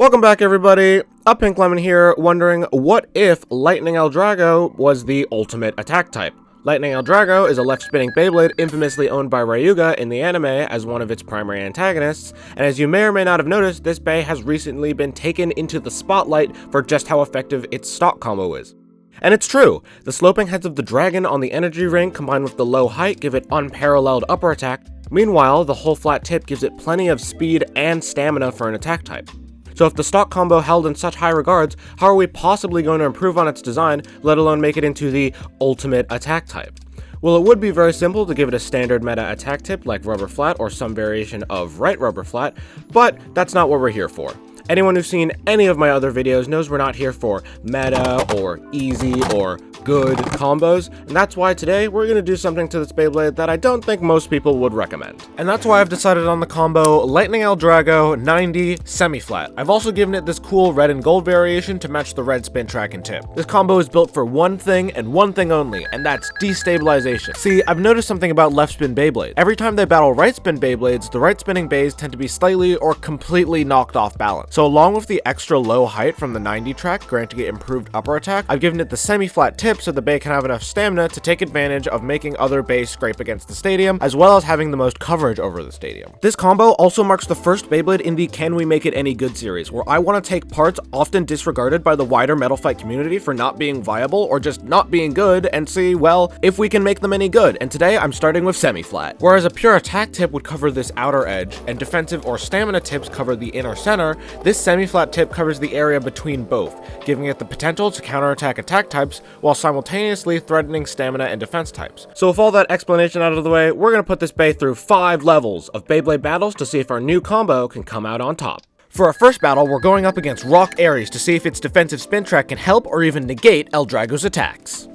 Welcome back, everybody. A Pink Lemon here, wondering what if Lightning L-Drago was the ultimate attack type. Lightning L-Drago is a left-spinning Beyblade infamously owned by Ryuga in the anime as one of its primary antagonists, and as you may or may not have noticed, this Bey has recently been taken into the spotlight for just how effective its stock combo is. And it's true, the sloping heads of the dragon on the energy ring combined with the low height give it unparalleled upper attack. Meanwhile, the whole flat tip gives it plenty of speed and stamina for an attack type. So if the stock combo held in such high regards, how are we possibly going to improve on its design, let alone make it into the ultimate attack type? Well, it would be very simple to give it a standard meta attack tip like rubber flat or some variation of right rubber flat, but that's not what we're here for. Anyone who's seen any of my other videos knows we're not here for meta or easy or good combos, and that's why today we're going to do something to this Beyblade that I don't think most people would recommend. And that's why I've decided on the combo Lightning L-Drago 90 semi-flat. I've also given it this cool red and gold variation to match the red spin track and tip. This combo is built for one thing and one thing only, and that's destabilization. See, I've noticed something about left spin Beyblade. Every time they battle right spin Beyblades, the right spinning Beys tend to be slightly or completely knocked off balance. So along with the extra low height from the 90 track, granting it improved upper attack, I've given it the semi-flat tip so the Bey can have enough stamina to take advantage of making other Beys scrape against the stadium, as well as having the most coverage over the stadium. This combo also marks the first Beyblade in the Can We Make It Any Good series, where I want to take parts often disregarded by the wider metal fight community for not being viable or just not being good and see, well, if we can make them any good, and today I'm starting with semi-flat. Whereas a pure attack tip would cover this outer edge, and defensive or stamina tips cover the inner center, this semi-flat tip covers the area between both, giving it the potential to counterattack attack types while simultaneously threatening stamina and defense types. So with all that explanation out of the way, we're going to put this Bey through 5 levels of Beyblade battles to see if our new combo can come out on top. For our first battle, we're going up against Rock Aries to see if its defensive spin track can help or even negate L-Drago's attacks.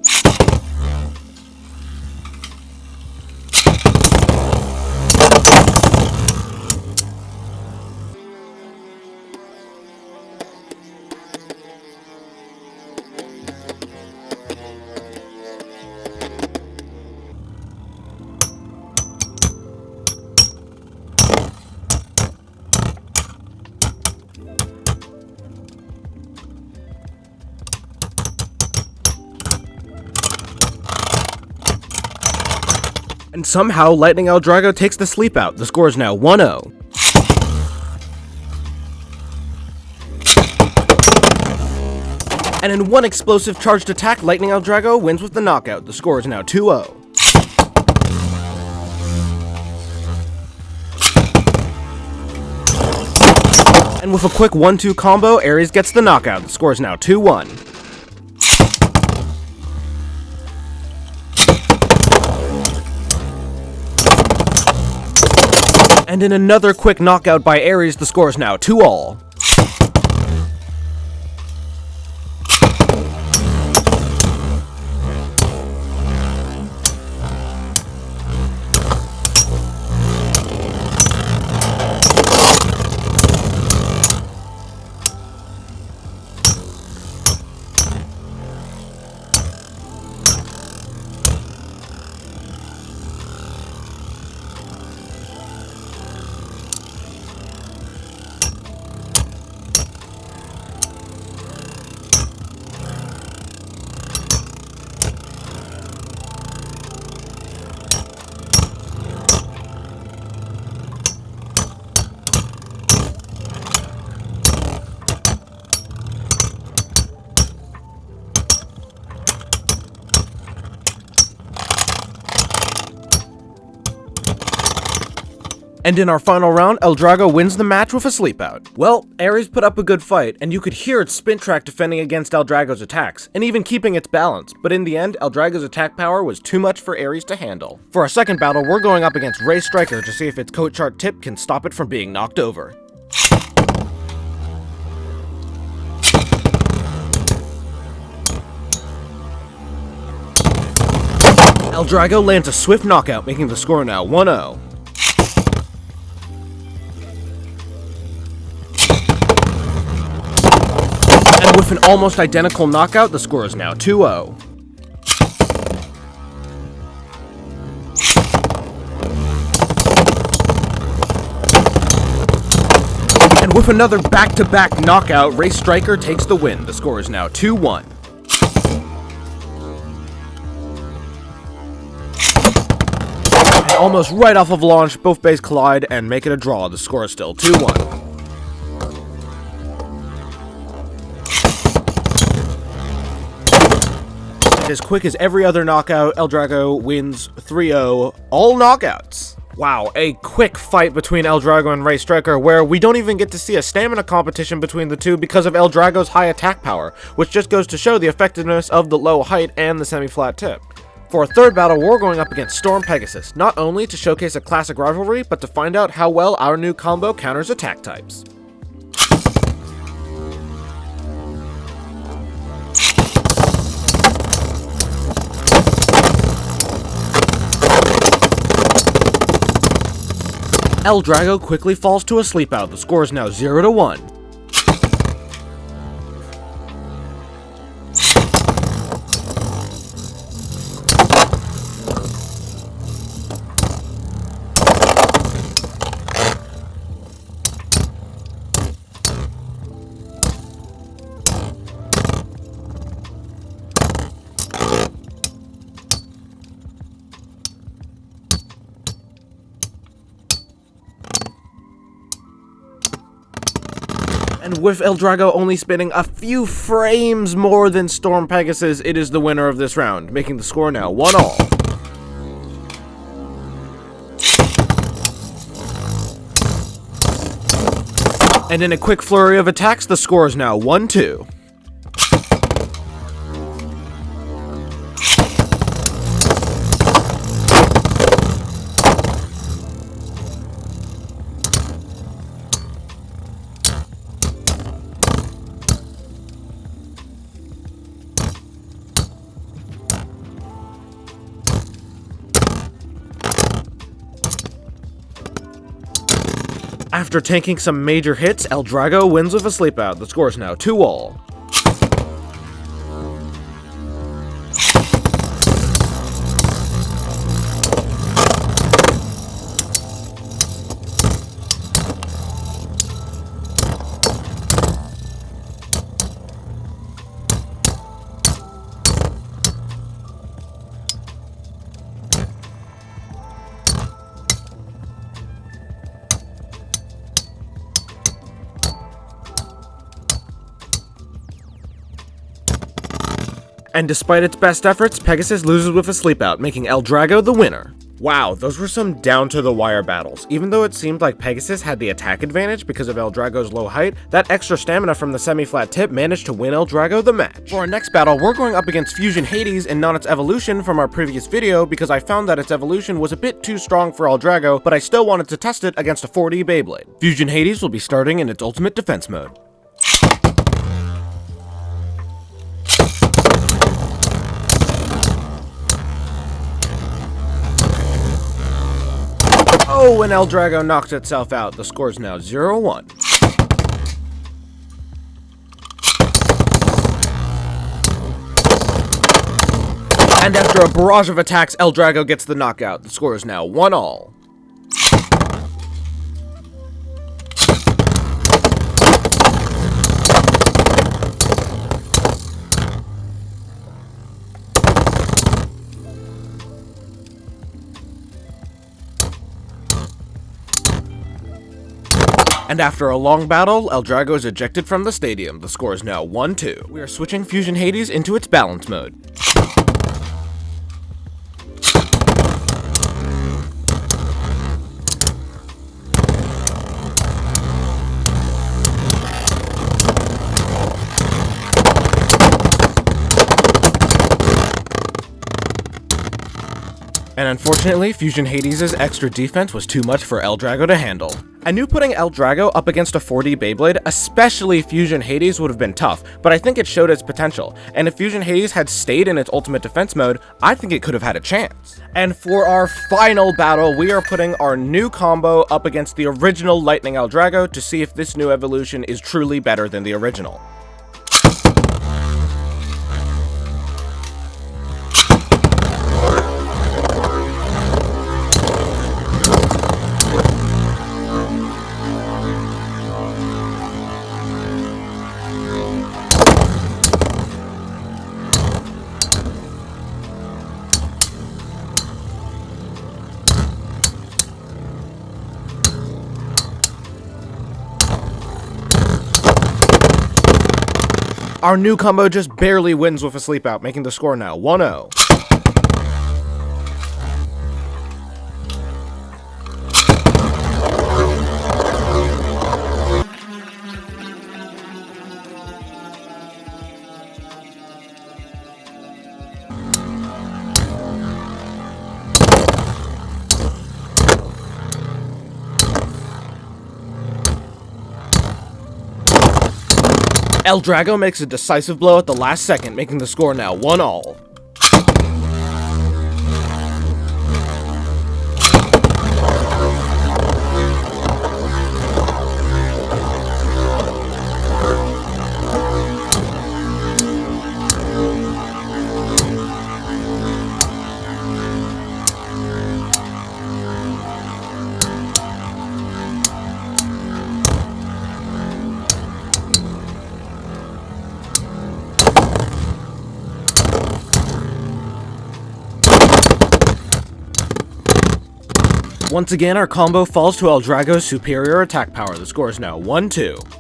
And somehow, Lightning L-Drago takes the sleep out. The score is now 1-0. And in one explosive charged attack, Lightning L-Drago wins with the knockout. The score is now 2-0. And with a quick 1-2 combo, Aries gets the knockout. The score is now 2-1. And in another quick knockout by Aries, the score is now 2-all. And in our final round, L-Drago wins the match with a sleep out. Well, Aries put up a good fight, and you could hear its spin track defending against L-Drago's attacks, and even keeping its balance, but in the end, L-Drago's attack power was too much for Aries to handle. For our second battle, we're going up against Ray Striker to see if its coat chart tip can stop it from being knocked over. L-Drago lands a swift knockout, making the score now 1-0. And with an almost identical knockout, the score is now 2-0. And With another back-to-back knockout, Race Striker takes the win. The score is now 2-1. And almost right off of launch, both bays collide and make it a draw. The score is still 2-1. As quick as every other knockout, L-Drago wins 3-0, all knockouts. Wow, a quick fight between L-Drago and Race Striker where we don't even get to see a stamina competition between the two because of L-Drago's high attack power, which just goes to show the effectiveness of the low height and the semi-flat tip. For our third battle, we're going up against Storm Pegasus, not only to showcase a classic rivalry, but to find out how well our new combo counters attack types. L-Drago quickly falls to a sleep out. The score is now 0-1. And with L-Drago only spinning a few frames more than Storm Pegasus, it is the winner of this round, making the score now 1-all. And in a quick flurry of attacks, the score is now 1-2. After tanking some major hits, L-Drago wins with a sleep out. The score is now 2-all. And despite its best efforts, Pegasus loses with a sleep out, making L-Drago the winner. Wow, those were some down-to-the-wire battles. Even though it seemed like Pegasus had the attack advantage because of L-Drago's low height, that extra stamina from the semi-flat tip managed to win L-Drago the match. For our next battle, we're going up against Fusion Hades and not its evolution from our previous video because I found that its evolution was a bit too strong for L-Drago, but I still wanted to test it against a 4D Beyblade. Fusion Hades will be starting in its ultimate defense mode. Oh, and L-Drago knocked itself out. The score is now 0-1. And after a barrage of attacks, L-Drago gets the knockout. The score is now 1-all. And after a long battle, L-Drago is ejected from the stadium. The score is now 1-2. We are switching Fusion Hades into its balance mode. And unfortunately, Fusion Hades' extra defense was too much for L-Drago to handle. I knew putting L-Drago up against a 4D Beyblade, especially Fusion Hades, would have been tough, but I think it showed its potential, and if Fusion Hades had stayed in its ultimate defense mode, I think it could have had a chance. And for our final battle, we are putting our new combo up against the original Lightning L-Drago to see if this new evolution is truly better than the original. Our new combo just barely wins with a sleep out, making the score now 1-0. L-Drago makes a decisive blow at the last second, making the score now 1-all. Once again, our combo falls to L-Drago's superior attack power. The score is now 1-2.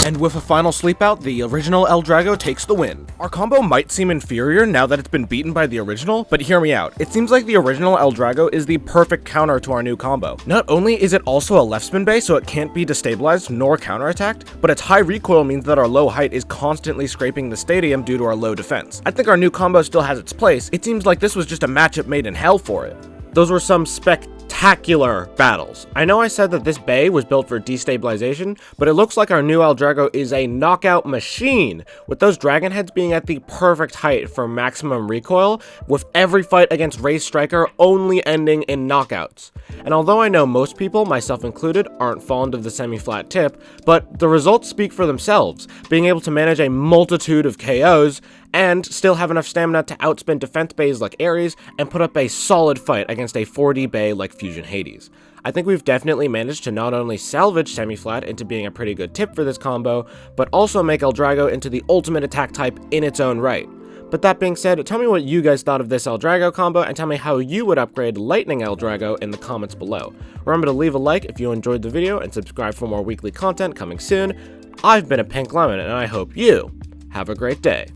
And with a final sleep out, the original L-Drago takes the win. Our combo might seem inferior now that it's been beaten by the original, but hear me out. It seems like the original L-Drago is the perfect counter to our new combo. Not only is it also a left spin base, so it can't be destabilized nor counterattacked, but its high recoil means that our low height is constantly scraping the stadium due to our low defense. I think our new combo still has its place. It seems like this was just a matchup made in hell for it. Those were some spectacular battles. I know I said that this bay was built for destabilization, but it looks like our new L-Drago is a knockout machine, with those dragon heads being at the perfect height for maximum recoil, with every fight against Raise Striker only ending in knockouts. And although I know most people, myself included, aren't fond of the semi-flat tip, but the results speak for themselves, being able to manage a multitude of KOs, and still have enough stamina to outspin defense bays like Aries and put up a solid fight against a 4D bay like Fusion Hades. I think we've definitely managed to not only salvage semi-flat into being a pretty good tip for this combo, but also make L-Drago into the ultimate attack type in its own right. But that being said, tell me what you guys thought of this L-Drago combo, and tell me how you would upgrade Lightning L-Drago in the comments below. Remember to leave a like if you enjoyed the video, and subscribe for more weekly content coming soon. I've been a Pink Lemon, and I hope you have a great day.